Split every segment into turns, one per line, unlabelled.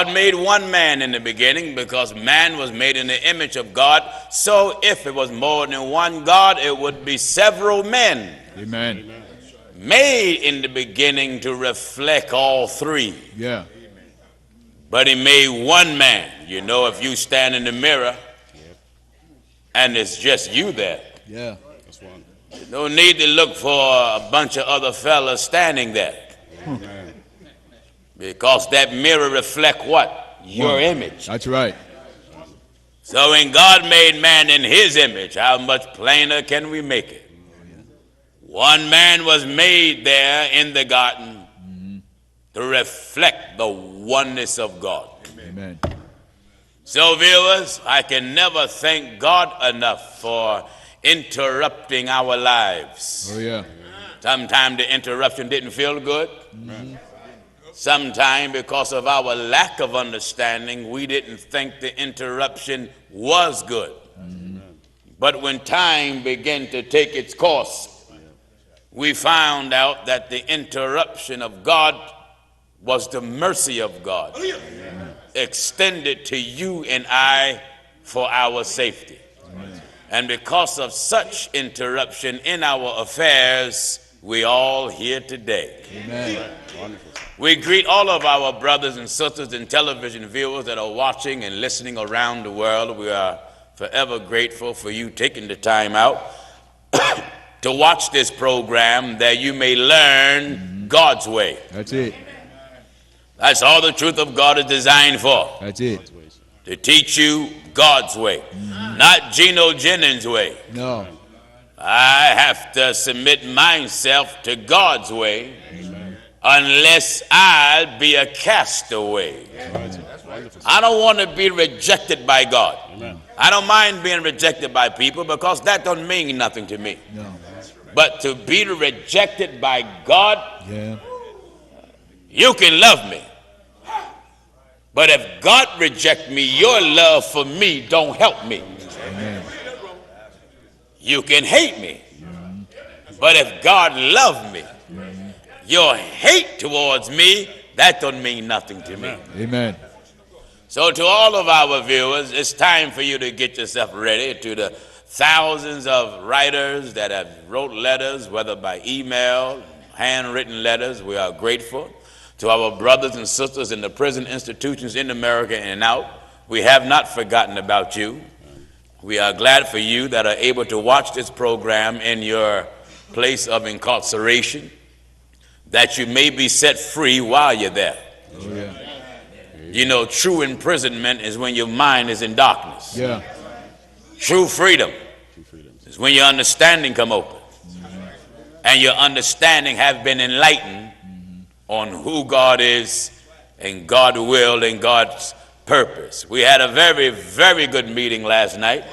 God made one man in the beginning because man was made in the image of God. So if it was more than one God, it would be several men.
Amen.
Made in the beginning to reflect all three.
Yeah.
But he made one man. You know, if you stand in the mirror and it's just you there.
Yeah.
No need to look for a bunch of other fellas standing there. Because that mirror reflect what? Your image.
That's right.
So when God made man in his image, how much plainer can we make it? One man was made there in the garden to reflect the oneness of God.
Amen.
So viewers, I can never thank God enough for interrupting our lives.
Oh yeah.
Sometimes the interruption didn't feel good. Sometimes because of our lack of understanding, we didn't think the interruption was good. But when time began to take its course, we found out that the interruption of God was the mercy of God extended to you and I for our safety. And because of such interruption in our affairs, we all here today.
Amen.
We greet all of our brothers and sisters and television viewers that are watching and listening around the world. We are forever grateful for you taking the time out to watch this program that you may learn God's way.
That's it.
That's all the truth of God is designed for.
That's it.
To teach you God's way, not Gino Jennings' way.
No.
I have to submit myself to God's way unless I be a castaway. I don't want to be rejected by God. I don't mind being rejected by people because that don't mean nothing to me.
No.
But to be rejected by God,
Yeah.
you can love me. But if God reject me, your love for me don't help me.
Amen.
You can hate me. But if God love me, your hate towards me, that don't mean nothing to me.
Amen.
So to all of our viewers, it's time for you to get yourself ready. To the thousands of writers that have wrote letters, whether by email, handwritten letters, we are grateful. To our brothers and sisters in the prison institutions in America and out, we have not forgotten about you. We are glad for you that are able to watch this program in your place of incarceration, that you may be set free while you're there.
Oh yeah.
You know, true imprisonment is when your mind is in darkness.
Yeah.
True freedom is when your understanding come open. And your understanding have been enlightened on who God is and God's will and God's purpose. We had a very, very good meeting last night.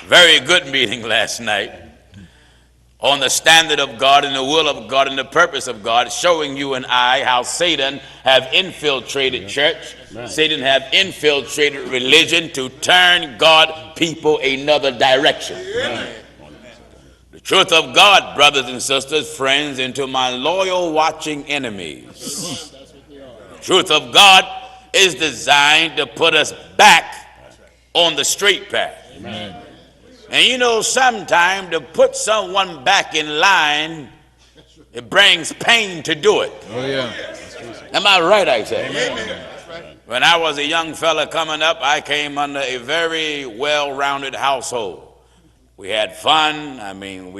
Very good meeting last night on the standard of God and the will of God and the purpose of God, showing you and I how Satan have infiltrated church. Satan have infiltrated religion to turn God people another direction. The truth of God, brothers and sisters, friends, and to my loyal watching enemies. The truth of God is designed to put us back on the straight path.
Amen.
And you know, sometimes to put someone back in line, it brings pain to do it.
Oh yeah.
Am I right, I say? Amen. When I was a young fella coming up, I came under a very well-rounded household. We had fun. I mean,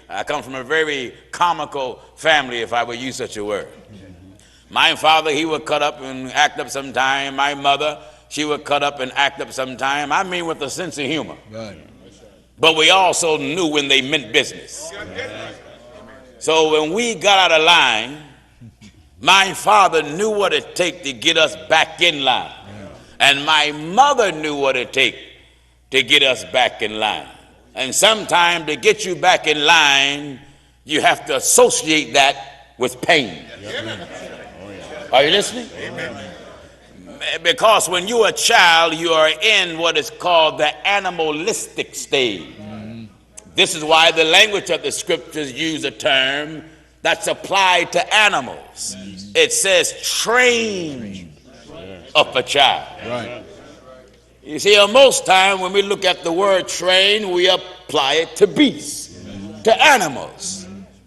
I come from a very comical family, if I would use such a word. My father, he would cut up and act up sometime. My mother, she would cut up and act up sometime. I mean, with a sense of humor.
Right.
But we also knew when they meant business. So when we got out of line, my father knew what it took to get us back in line. And my mother knew what it took to get us back in line. And sometimes to get you back in line, you have to associate that with pain. Are you listening? Amen. Because when you're a child, you are in what is called the animalistic stage. This is why the language of the scriptures use a term that's applied to animals. It says train up a child.
Right.
You see, most time when we look at the word train, we apply it to beasts, to animals.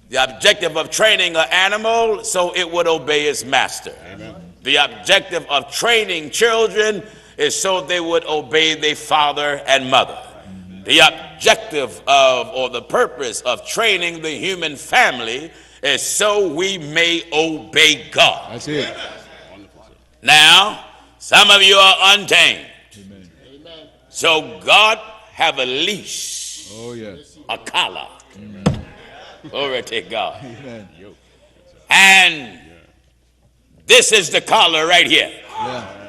The objective of training an animal so it would obey its master.
Amen.
The objective of training children is so they would obey their father and mother. The objective of, or the purpose of training the human family is so we may obey God.
That's it.
Now, some of you are untamed.
Amen.
So God have a leash,
Oh, yes.
a collar. Glory to God.
Amen.
And this is the collar right here.
Yeah.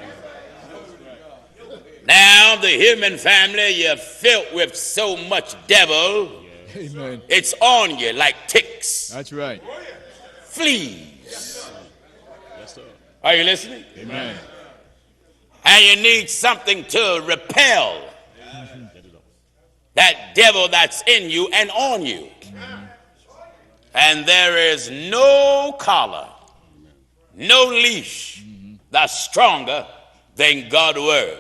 Now, the human family, you're filled with so much devil,
Amen.
it's on you like ticks,
That's right.
fleas. Are you listening?
Amen.
And you need something to repel that devil that's in you and on you. And there is no collar, no leash that's stronger than God's word.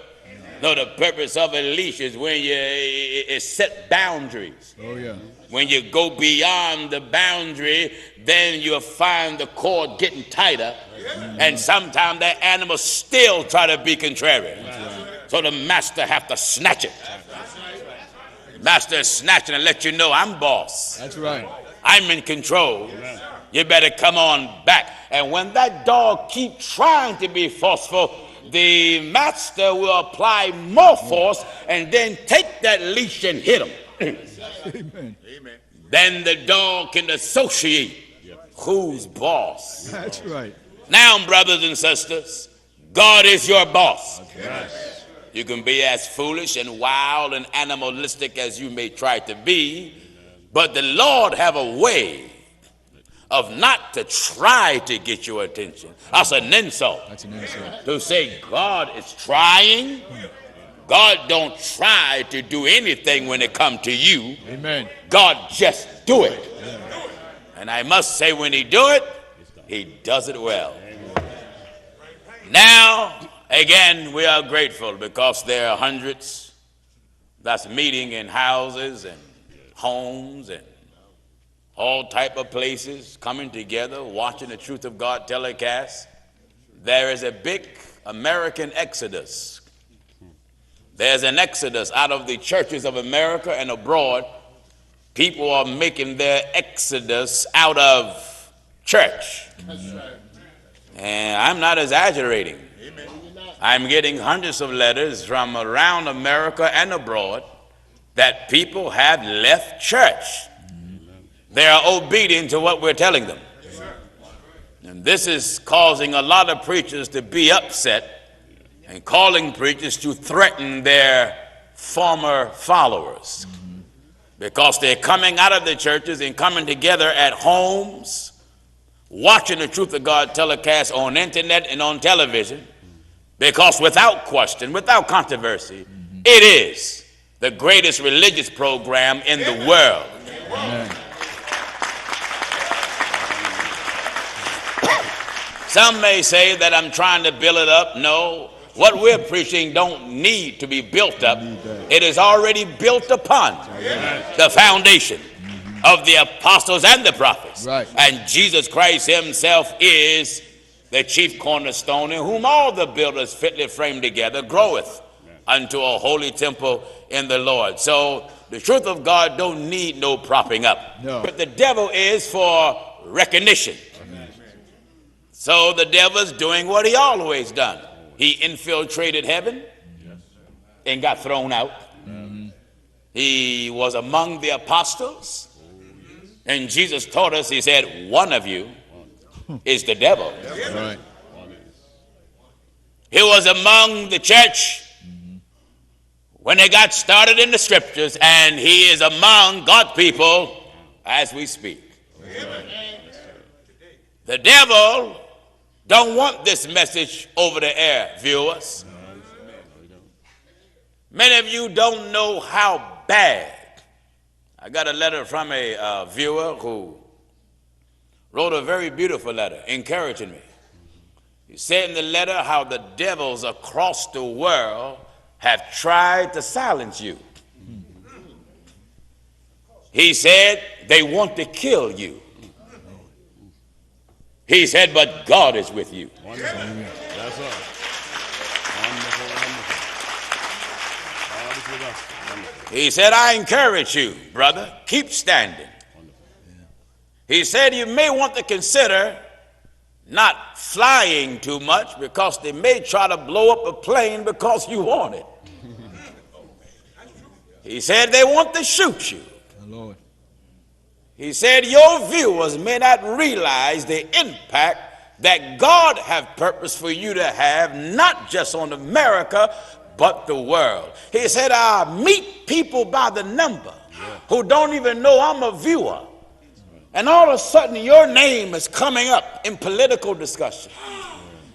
No, the purpose of a leash is when it set boundaries.
Oh, yeah.
When you go beyond the boundary, then you'll find the cord getting tighter. And sometimes that animal still try to be contrary. So the master have to snatch it. Master is snatching and let you know I'm boss.
That's right.
I'm in control. You better come on back. And when that dog keep trying to be forceful, the master will apply more force and then take that leash and hit him.
Amen.
Then the dog can associate who's boss.
That's right.
Now, brothers and sisters, God is your boss.
Yes.
You can be as foolish and wild and animalistic as you may try to be, but the Lord have a way of not to try to get your attention. That's an insult.
That's an insult.
To say God is trying. God don't try to do anything when it comes to you.
Amen.
God just do it. And I must say, when he do it, he does it well. Now, again, we are grateful because there are hundreds that's meeting in houses and homes and all type of places, coming together, watching the Truth of God telecast. There is a big American exodus. There's an exodus out of the churches of America and abroad. People are making their exodus out of church. And I'm not exaggerating. I'm getting hundreds of letters from around America and abroad that people have left church. They are obedient to what we're telling them. And this is causing a lot of preachers to be upset and calling preachers to threaten their former followers. Because they're coming out of the churches and coming together at homes, watching the Truth of God telecast on internet and on television. Because without question, without controversy, it is the greatest religious program in the world.
Amen.
Some may say that I'm trying to build it up. No, what we're preaching don't need to be built up. It is already built upon the foundation of the apostles and the prophets.
Right.
And Jesus Christ himself is the chief cornerstone, in whom all the builders fitly framed together groweth unto a holy temple in the Lord. So the truth of God don't need no propping up.
No.
But the devil is for recognition. So the devil's doing what he always done. He infiltrated heaven and got thrown out. He was among the apostles. And Jesus taught us, he said, one of you is the devil.
Right.
He was among the church when they got started in the scriptures, and he is among God's people as we speak. The devil don't want this message over the air, viewers. Many of you don't know how bad I got a letter from a viewer who wrote a very beautiful letter encouraging me. He said in the letter how the devils across the world have tried to silence you. He said they want to kill you. He said, but God is with you.
Wonderful. That's all. Wonderful, wonderful. God is with us. Wonderful.
He said, I encourage you, brother, keep standing. He said you may want to consider not flying too much because they may try to blow up a plane because you want it. He said they want to shoot you.
Lord.
He said your viewers may not realize the impact that God have purpose for you to have, not just on America, but the world. He said, I meet people by the number who don't even know I'm a viewer. And all of a sudden your name is coming up in political discussion.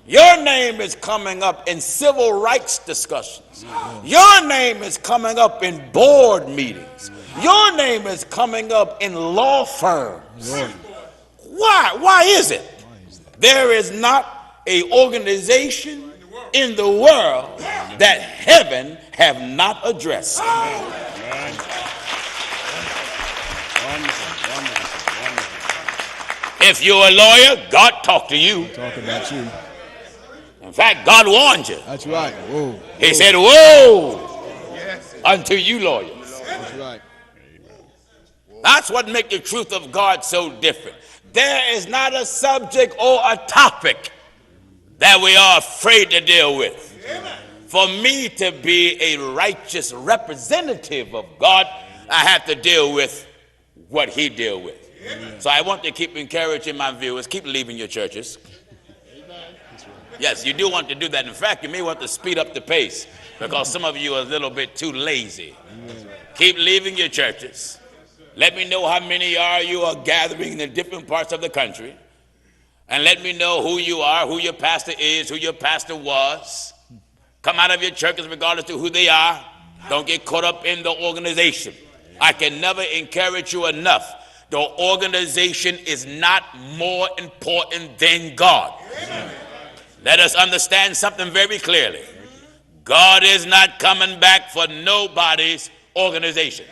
Your name is coming up in civil rights discussions. Your name is coming up in board meetings. Your name is coming up in law firms. Why? Why is it? There is not an organization in the world that heaven have not addressed. If you're a lawyer, God talked to you.
Talk about you.
In fact, God warned you.
That's right. Whoa.
He said, woe unto you lawyers.
That's right.
That's what makes the truth of God so different. There is not a subject or a topic that we are afraid to deal with. For me to be a righteous representative of God, I have to deal with what he deal with. So I want to keep encouraging my viewers, keep leaving your churches. Yes, you do want to do that. In fact, you may want to speed up the pace because some of you are a little bit too lazy. Keep leaving your churches. Let me know how many you are gathering in the different parts of the country. And let me know who you are, who your pastor is, who your pastor was. Come out of your churches regardless to who they are. Don't get caught up in the organization. I can never encourage you enough. The organization is not more important than God. Let us understand something very clearly. God is not coming back for nobody's organization.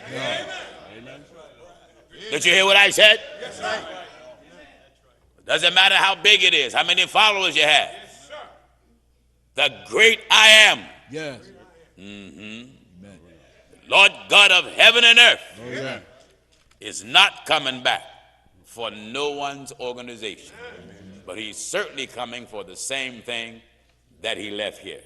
Did you hear what I said? Doesn't matter how big it is, how many followers you have. The great I am.
Yes.
Lord God of heaven and earth.
Oh, yeah.
Is not coming back for no one's organization. But he's certainly coming for the same thing that he left here.